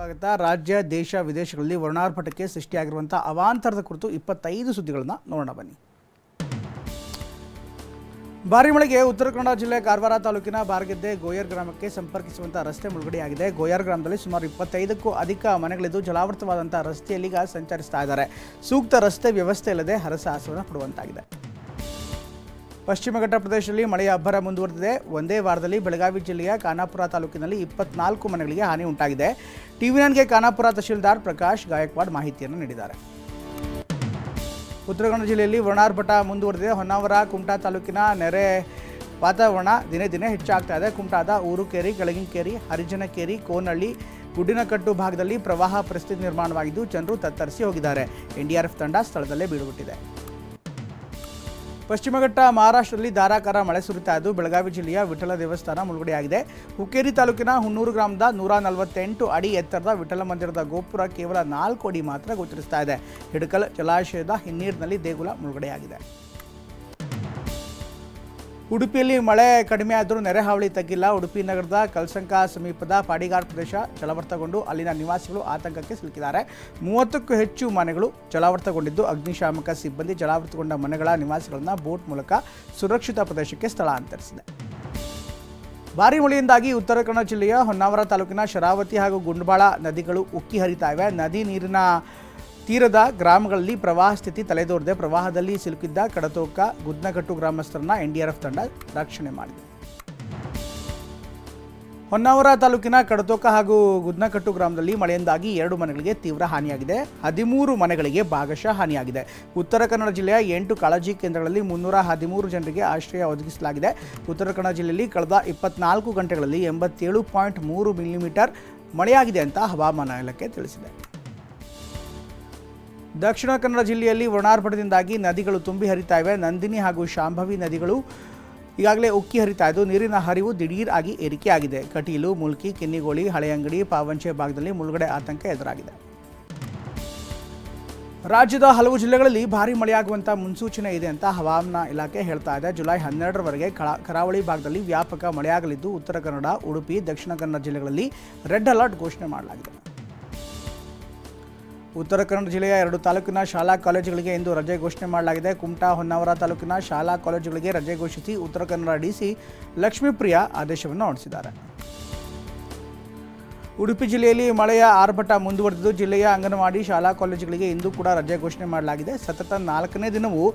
ಸ್ವಾಗತ. ರಾಜ್ಯ, ದೇಶ, ವಿದೇಶಗಳಲ್ಲಿ ವರ್ಣಾರ್ಭಟಕ್ಕೆ ಸೃಷ್ಟಿಯಾಗಿರುವಂತಹ ಅವಾಂತರದ ಕುರಿತು 25 ಸುದ್ದಿಗಳನ್ನು ನೋಡೋಣ ಬನ್ನಿ. ಭಾರಿ ಮಳೆಗೆ ಉತ್ತರ ಕನ್ನಡ ಜಿಲ್ಲೆ ಕಾರವಾರ ತಾಲೂಕಿನ ಬಾರಗೆದ್ದೆ ಗೋಯರ್ ಗ್ರಾಮಕ್ಕೆ ಸಂಪರ್ಕಿಸುವಂತಹ ರಸ್ತೆ ಮುಳುಗಡೆಯಾಗಿದೆ. ಗೋಯರ್ ಗ್ರಾಮದಲ್ಲಿ ಸುಮಾರು 25ಕ್ಕೂ ಅಧಿಕ ಮನೆಗಳಿದ್ದು ಜಲಾವೃತವಾದಂತಹ ರಸ್ತೆಯಲ್ಲಿ ಈಗ ಸಂಚರಿಸ್ತಾ ಇದ್ದಾರೆ. ಸೂಕ್ತ ರಸ್ತೆ ವ್ಯವಸ್ಥೆ ಇಲ್ಲದೆ ಹರಸಾಹಸವನ್ನು ಪಡುವಂತಾಗಿದೆ. ಪಶ್ಚಿಮ ಘಟ್ಟ ಪ್ರದೇಶದಲ್ಲಿ ಮಳೆಯ ಅಬ್ಬರ ಮುಂದುವರೆದಿದೆ. ಒಂದೇ ವಾರದಲ್ಲಿ ಬೆಳಗಾವಿ ಜಿಲ್ಲೆಯ ಖಾನಾಪುರ ತಾಲೂಕಿನಲ್ಲಿ 24 ಮನೆಗಳಿಗೆ ಹಾನಿ ಉಂಟಾಗಿದೆ. ಟಿವಿ9ಗೆ ಖಾನಾಪುರ ತಹಶೀಲ್ದಾರ್ ಪ್ರಕಾಶ್ ಗಾಯಕ್ವಾಡ್ ಮಾಹಿತಿಯನ್ನು ನೀಡಿದ್ದಾರೆ. ಉತ್ತರ ಕನ್ನಡ ಜಿಲ್ಲೆಯಲ್ಲಿ ವರ್ಣಾರ್ಭಟ ಮುಂದುವರೆದಿದೆ. ಹೊನ್ನಾವರ, ಕುಮಟಾ ತಾಲೂಕಿನ ನೆರೆ ವಾತಾವರಣ ದಿನೇ ದಿನೇ ಹೆಚ್ಚಾಗ್ತಾ ಇದೆ. ಕುಮಟಾದ ಊರುಕೇರಿ, ಕೆಳಗಿನಕೇರಿ, ಹರಿಜನಕೇರಿ, ಕೋನಹಳ್ಳಿ, ಗುಡ್ಡಿನಕಟ್ಟು ಭಾಗದಲ್ಲಿ ಪ್ರವಾಹ ಪರಿಸ್ಥಿತಿ ನಿರ್ಮಾಣವಾಗಿದ್ದು ಜನರು ತತ್ತರಿಸಿ ಹೋಗಿದ್ದಾರೆ. ಎನ್ಡಿಆರ್ಎಫ್ ತಂಡ ಸ್ಥಳದಲ್ಲೇ ಬೀಡುಬಿಟ್ಟಿದೆ. ಪಶ್ಚಿಮ ಘಟ್ಟ ಮಹಾರಾಷ್ಟ್ರದಲ್ಲಿ ಧಾರಾಕಾರ ಮಳೆ ಸುರಿತಾ ಇದ್ದು ಬೆಳಗಾವಿ ಜಿಲ್ಲೆಯ ವಿಠಲ ದೇವಸ್ಥಾನ ಮುಳುಗಡೆಯಾಗಿದೆ. ಹುಕ್ಕೇರಿ ತಾಲೂಕಿನ ಹುನ್ನೂರು ಗ್ರಾಮದ 148 ಅಡಿ ಎತ್ತರದ ವಿಠಲ ಮಂದಿರದ ಗೋಪುರ ಕೇವಲ 4 ಅಡಿ ಮಾತ್ರ ಗೋಚರಿಸ್ತಾ ಇದೆ. ಹಿಡಕಲ್ ಜಲಾಶಯದ ಹಿನ್ನೀರಿನಲ್ಲಿ ದೇಗುಲ ಮುಳುಗಡೆಯಾಗಿದೆ. ಉಡುಪಿಯಲ್ಲಿ ಮಳೆ ಕಡಿಮೆ ಆದರೂ ನೆರೆ ಹಾವಳಿ ತಗ್ಗಿಲ್ಲ. ಉಡುಪಿ ನಗರದ ಕಲ್ಸಂಕ ಸಮೀಪದ ಪಾಡಿಗಾರ್ ಪ್ರದೇಶ ಜಲಾವೃತಗೊಂಡು ಅಲ್ಲಿನ ನಿವಾಸಿಗಳು ಆತಂಕಕ್ಕೆ ಸಿಲುಕಿದ್ದಾರೆ. 30ಕ್ಕೂ ಹೆಚ್ಚು ಮನೆಗಳು ಜಲಾವೃತಗೊಂಡಿದ್ದು ಅಗ್ನಿಶಾಮಕ ಸಿಬ್ಬಂದಿ ಜಲಾವೃತಗೊಂಡ ಮನೆಗಳ ನಿವಾಸಿಗಳನ್ನು ಬೋಟ್ ಮೂಲಕ ಸುರಕ್ಷಿತ ಪ್ರದೇಶಕ್ಕೆ ಸ್ಥಳಾಂತರಿಸಿದೆ. ಭಾರೀ ಮಳೆಯಿಂದಾಗಿ ಉತ್ತರ ಕನ್ನಡ ಜಿಲ್ಲೆಯ ಹೊನ್ನಾವರ ತಾಲೂಕಿನ ಶರಾವತಿ ಹಾಗೂ ಗುಂಡ್ಬಾಳ ನದಿಗಳು ಉಕ್ಕಿ ಹರಿತಾ ಇವೆ. ನದಿ ನೀರಿನ ತೀರದ ಗ್ರಾಮಗಳಲ್ಲಿ ಪ್ರವಾಹ ಸ್ಥಿತಿ ತಲೆದೋರಿದೆ. ಪ್ರವಾಹದಲ್ಲಿ ಸಿಲುಕಿದ್ದ ಕಡತೋಕ, ಗುದ್ನಕಟ್ಟು ಗ್ರಾಮಸ್ಥರನ್ನ ಎನ್ಡಿಆರ್ಎಫ್ ತಂಡ ರಕ್ಷಣೆ ಮಾಡಿದೆ. ಹೊನ್ನಾವರ ತಾಲೂಕಿನ ಕಡತೋಕ ಹಾಗೂ ಗುದ್ನಕಟ್ಟು ಗ್ರಾಮದಲ್ಲಿ ಮಳೆಯಿಂದಾಗಿ 2 ಮನೆಗಳಿಗೆ ತೀವ್ರ ಹಾನಿಯಾಗಿದೆ. 13 ಮನೆಗಳಿಗೆ ಭಾಗಶಃ ಹಾನಿಯಾಗಿದೆ. ಉತ್ತರ ಕನ್ನಡ ಜಿಲ್ಲೆಯ 8 ಕಾಳಜಿ ಕೇಂದ್ರಗಳಲ್ಲಿ 313 ಜನರಿಗೆ ಆಶ್ರಯ ಒದಗಿಸಲಾಗಿದೆ. ಉತ್ತರ ಕನ್ನಡ ಜಿಲ್ಲೆಯಲ್ಲಿ ಕಳೆದ 24 ಗಂಟೆಗಳಲ್ಲಿ 87.3 ಮಿಲಿಮೀಟರ್ ಮಳೆಯಾಗಿದೆ ಅಂತ ಹವಾಮಾನ ಇಲಾಖೆ ತಿಳಿಸಿದೆ. ದಕ್ಷಿಣ ಕನ್ನಡ ಜಿಲ್ಲೆಯಲ್ಲಿ ವರ್ಣಾರ್ಭಟದಿಂದಾಗಿ ನದಿಗಳು ತುಂಬಿ ಹರಿತಾ ಇವೆ. ನಂದಿನಿ ಹಾಗೂ ಶಾಂಭವಿ ನದಿಗಳು ಈಗಾಗಲೇ ಉಕ್ಕಿ ಹರಿತಾ ಇದ್ದು ನೀರಿನ ಹರಿವು ದಿಢೀರ್ ಆಗಿ ಏರಿಕೆಯಾಗಿದೆ. ಕಟೀಲು, ಮುಲ್ಕಿ, ಕೆನ್ನಿಗೋಳಿ, ಹಳೆಯಂಗಡಿ, ಪಾವಂಚೆ ಭಾಗದಲ್ಲಿ ಮುಳುಗಡೆ ಆತಂಕ ಎದುರಾಗಿದೆ. ರಾಜ್ಯದ ಹಲವು ಜಿಲ್ಲೆಗಳಲ್ಲಿ ಭಾರೀ ಮಳೆಯಾಗುವಂಥ ಮುನ್ಸೂಚನೆ ಇದೆ ಅಂತ ಹವಾಮಾನ ಇಲಾಖೆ ಹೇಳ್ತಾ ಇದೆ. ಜುಲೈ 12ರವರೆಗೆ ಕರಾವಳಿ ಭಾಗದಲ್ಲಿ ವ್ಯಾಪಕ ಮಳೆಯಾಗಲಿದ್ದು ಉತ್ತರ ಕನ್ನಡ, ಉಡುಪಿ, ದಕ್ಷಿಣ ಕನ್ನಡ ಜಿಲ್ಲೆಗಳಲ್ಲಿ ರೆಡ್ ಅಲರ್ಟ್ ಘೋಷಣೆ ಮಾಡಲಾಗಿದೆ. ಉತ್ತರ ಕನ್ನಡ ಜಿಲ್ಲೆಯ 2 ತಾಲೂಕಿನ ಶಾಲಾ ಕಾಲೇಜುಗಳಿಗೆ ಇಂದು ರಜೆ ಘೋಷಣೆ ಮಾಡಲಾಗಿದೆ. ಕುಮಟಾ, ಹೊನ್ನಾವರ ತಾಲೂಕಿನ ಶಾಲಾ ಕಾಲೇಜುಗಳಿಗೆ ರಜೆ ಘೋಷಿಸಿ ಉತ್ತರ ಕನ್ನಡ ಡಿಸಿ ಲಕ್ಷ್ಮೀಪ್ರಿಯ ಆದೇಶವನ್ನು ಹೊರಡಿಸಿದ್ದಾರೆ. ಉಡುಪಿ ಜಿಲ್ಲೆಯಲ್ಲಿ ಮಳೆಯ ಆರ್ಭಟ ಮುಂದುವರೆದಿದ್ದು ಜಿಲ್ಲೆಯ ಅಂಗನವಾಡಿ ಶಾಲಾ ಕಾಲೇಜುಗಳಿಗೆ ಇಂದು ಕೂಡ ರಜೆ ಘೋಷಣೆ ಮಾಡಲಾಗಿದೆ. ಸತತ 4ನೇ ದಿನವೂ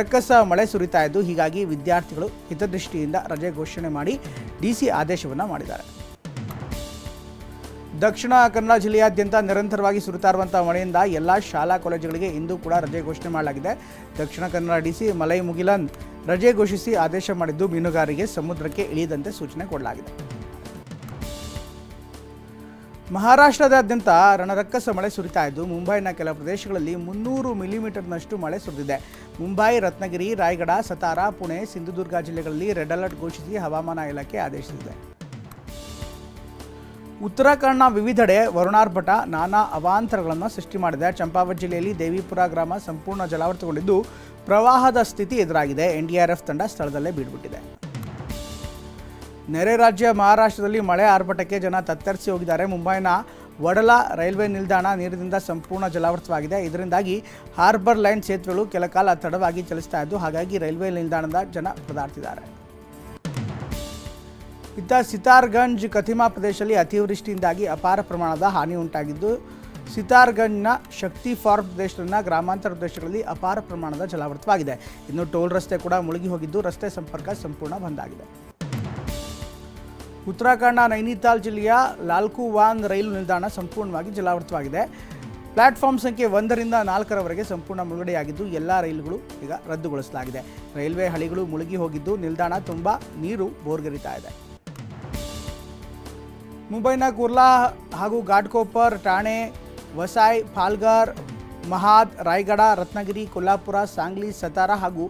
ರಕ್ಕಸ ಮಳೆ ಸುರಿತಾ ಇದ್ದು ಹೀಗಾಗಿ ವಿದ್ಯಾರ್ಥಿಗಳು ಹಿತದೃಷ್ಟಿಯಿಂದ ರಜೆ ಘೋಷಣೆ ಮಾಡಿ ಡಿಸಿ ಆದೇಶವನ್ನು ಮಾಡಿದ್ದಾರೆ. ದಕ್ಷಿಣ ಕನ್ನಡ ಜಿಲ್ಲೆಯಾದ್ಯಂತ ನಿರಂತರವಾಗಿ ಸುರಿತಾ ಇರುವಂತಹ ಮಳೆಯಿಂದ ಎಲ್ಲ ಶಾಲಾ ಕಾಲೇಜುಗಳಿಗೆ ಇಂದು ಕೂಡ ರಜೆ ಘೋಷಣೆ ಮಾಡಲಾಗಿದೆ. ದಕ್ಷಿಣ ಕನ್ನಡ ಡಿಸಿ ಮಲೈ ಮುಗಿಲನ್ ರಜೆ ಘೋಷಿಸಿ ಆದೇಶ ಮಾಡಿದ್ದು ಮೀನುಗಾರರಿಗೆ ಸಮುದ್ರಕ್ಕೆ ಇಳಿಯದಂತೆ ಸೂಚನೆ ಕೊಡಲಾಗಿದೆ. ಮಹಾರಾಷ್ಟ್ರದಾದ್ಯಂತ ರಣರಕ್ಕಸ ಮಳೆ ಸುರಿತಾ ಇದ್ದು ಮುಂಬೈನ ಕೆಲ ಪ್ರದೇಶಗಳಲ್ಲಿ 300 ಮಿಲಿಮೀಟರ್ನಷ್ಟು ಮಳೆ ಸುರಿದಿದೆ. ಮುಂಬೈ, ರತ್ನಗಿರಿ, ರಾಯಗಢ, ಸತಾರಾ, ಪುಣೆ, ಸಿಂಧುದುರ್ಗ ಜಿಲ್ಲೆಗಳಲ್ಲಿ ರೆಡ್ ಅಲರ್ಟ್ ಘೋಷಿಸಿ ಹವಾಮಾನ ಇಲಾಖೆ ಆದೇಶಿಸಿದೆ. ಉತ್ತರಾಖಂಡ್ನ ವಿವಿಧೆಡೆ ವರುಣಾರ್ಭಟ ನಾನಾ ಅವಾಂತರಗಳನ್ನು ಸೃಷ್ಟಿ ಮಾಡಿದೆ. ಚಂಪಾವತ್ ಜಿಲ್ಲೆಯಲ್ಲಿ ದೇವಿಪುರ ಗ್ರಾಮ ಸಂಪೂರ್ಣ ಜಲಾವೃತಗೊಂಡಿದ್ದು ಪ್ರವಾಹದ ಸ್ಥಿತಿ ಎದುರಾಗಿದೆ. ಎನ್ಡಿಆರ್ಎಫ್ ತಂಡ ಸ್ಥಳದಲ್ಲೇ ಬೀಡುಬಿಟ್ಟಿದೆ. ನೆರೆ ರಾಜ್ಯ ಮಹಾರಾಷ್ಟ್ರದಲ್ಲಿ ಮಳೆ ಆರ್ಭಟಕ್ಕೆ ಜನ ತತ್ತರಿಸಿ ಹೋಗಿದ್ದಾರೆ. ಮುಂಬೈನ ವಡಲಾ ರೈಲ್ವೆ ನಿಲ್ದಾಣ ನೀರಿನಿಂದ ಸಂಪೂರ್ಣ ಜಲಾವೃತವಾಗಿದೆ. ಇದರಿಂದಾಗಿ ಹಾರ್ಬರ್ ಲೈನ್ ಸೇತುವೆಗಳು ಕೆಲಕಾಲ ತಡವಾಗಿ ಚಲಿಸ್ತಾ ಇದ್ದು ಹಾಗಾಗಿ ರೈಲ್ವೆ ನಿಲ್ದಾಣದ ಜನ ಪರದಾಡ್ತಿದ್ದಾರೆ. ಇತ್ತ ಸಿತಾರ್ಗಂಜ್ ಕಥಿಮಾ ಪ್ರದೇಶದಲ್ಲಿ ಅತಿವೃಷ್ಟಿಯಿಂದಾಗಿ ಅಪಾರ ಪ್ರಮಾಣದ ಹಾನಿ ಉಂಟಾಗಿದ್ದು ಸಿತಾರ್ಗಂಜ್ನ ಶಕ್ತಿ ಫಾರ್ಮ್ ಪ್ರದೇಶದಲ್ಲಿನ ಗ್ರಾಮಾಂತರ ಪ್ರದೇಶಗಳಲ್ಲಿ ಅಪಾರ ಪ್ರಮಾಣದ ಜಲಾವೃತವಾಗಿದೆ. ಇನ್ನು ಟೋಲ್ ರಸ್ತೆ ಕೂಡ ಮುಳುಗಿ ಹೋಗಿದ್ದು ರಸ್ತೆ ಸಂಪರ್ಕ ಸಂಪೂರ್ಣ ಬಂದ್ ಆಗಿದೆ. ಉತ್ತರಾಖಂಡ್ನ ನೈನಿತಾಲ್ ಜಿಲ್ಲೆಯ ಲಾಲ್ಕುವಾನ್ ರೈಲು ನಿಲ್ದಾಣ ಸಂಪೂರ್ಣವಾಗಿ ಜಲಾವೃತವಾಗಿದೆ. ಪ್ಲಾಟ್ಫಾರ್ಮ್ ಸಂಖ್ಯೆ 1ರಿಂದ 4ರವರೆಗೆ ಸಂಪೂರ್ಣ ಮುಳುಗಡೆಯಾಗಿದ್ದು ಎಲ್ಲ ರೈಲುಗಳು ಈಗ ರದ್ದುಗೊಳಿಸಲಾಗಿದೆ. ರೈಲ್ವೆ ಹಳಿಗಳು ಮುಳುಗಿ ಹೋಗಿದ್ದು ನಿಲ್ದಾಣ ತುಂಬ ನೀರು ಬೋರ್ಗರಿತಾ ಇದೆ. ಮುಂಬೈನ ಕುರ್ಲಾ ಹಾಗೂ ಘಾಟ್ಕೋಪರ್, ಠಾಣೆ, ವಸಾಯ್, ಪಾಲ್ಘರ್, ಮಹಾದ್, ರಾಯಗಢ, ರತ್ನಗಿರಿ, ಕೊಲ್ಲಾಪುರ, ಸಾಂಗ್ಲಿ, ಸತಾರಾ ಹಾಗೂ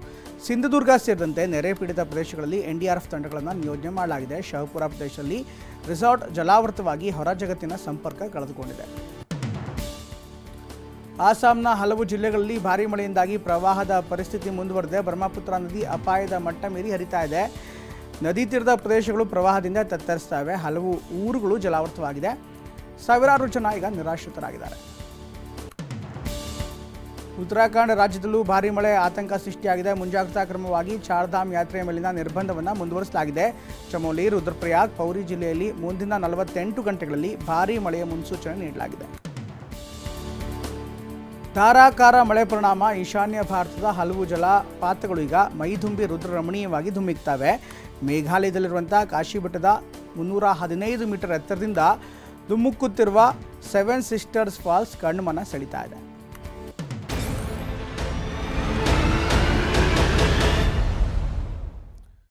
ಸಿಂಧುದುರ್ಗ ಸೇರಿದಂತೆ ನೆರೆ ಪೀಡಿತ ಪ್ರದೇಶಗಳಲ್ಲಿ ಎನ್ಡಿಆರ್ಎಫ್ ತಂಡಗಳನ್ನು ನಿಯೋಜನೆ ಮಾಡಲಾಗಿದೆ. ಶಹಪುರ ಪ್ರದೇಶದಲ್ಲಿ ರೆಸಾರ್ಟ್ ಜಲಾವೃತವಾಗಿ ಹೊರ ಜಗತ್ತಿನ ಸಂಪರ್ಕ ಕಳೆದುಕೊಂಡಿದೆ. ಅಸ್ಸಾಂನ ಹಲವು ಜಿಲ್ಲೆಗಳಲ್ಲಿ ಭಾರೀ ಮಳೆಯಿಂದಾಗಿ ಪ್ರವಾಹದ ಪರಿಸ್ಥಿತಿ ಮುಂದುವರೆದಿದೆ. ಬ್ರಹ್ಮಪುತ್ರ ನದಿ ಅಪಾಯದ ಮಟ್ಟ ಮೀರಿ ಹರಿತಾ ಇದೆ. ನದಿ ತೀರದ ಪ್ರದೇಶಗಳು ಪ್ರವಾಹದಿಂದ ತತ್ತರಿಸ್ತಾ ಇವೆ. ಹಲವು ಊರುಗಳು ಜಲಾವೃತವಾಗಿದೆ. ಸಾವಿರಾರು ಜನ ಈಗ ನಿರಾಶ್ರಿತರಾಗಿದ್ದಾರೆ. ಉತ್ತರಾಖಂಡ್ ರಾಜ್ಯದಲ್ಲೂ ಭಾರೀ ಮಳೆ ಆತಂಕ ಸೃಷ್ಟಿಯಾಗಿದೆ. ಮುಂಜಾಗ್ರತಾ ಕ್ರಮವಾಗಿ ಚಾರ್ಧಾಮ್ ಯಾತ್ರೆಯ ಮೇಲಿನ ನಿರ್ಬಂಧವನ್ನು ಮುಂದುವರಿಸಲಾಗಿದೆ. ಚಮೋಲಿ, ರುದ್ರಪ್ರಯಾಗ್, ಪೌರಿ ಜಿಲ್ಲೆಯಲ್ಲಿ ಮುಂದಿನ 48 ಗಂಟೆಗಳಲ್ಲಿ ಭಾರೀ ಮಳೆಯ ಮುನ್ಸೂಚನೆ ನೀಡಲಾಗಿದೆ. ಧಾರಾಕಾರ ಮಳೆ ಪರಿಣಾಮ ಈಶಾನ್ಯ ಭಾರತದ ಹಲವು ಜಲಪಾತಗಳು ಈಗ ಮೈದುಂಬಿ ರುದ್ರರಮಣೀಯವಾಗಿ ಧುಮ್ಮಿಕ್ತವೆ. ಮೇಘಾಲಯದಲ್ಲಿರುವಂತಹ ಕಾಶಿ ಬೆಟ್ಟದ 315 ಮೀಟರ್ ಎತ್ತರದಿಂದ ಧುಮ್ಮುಕ್ಕುತ್ತಿರುವ 7 ಸಿಸ್ಟರ್ಸ್ ಫಾಲ್ಸ್ ಕಣ್ಮನ ಸೆಳೀತಾ ಇದೆ.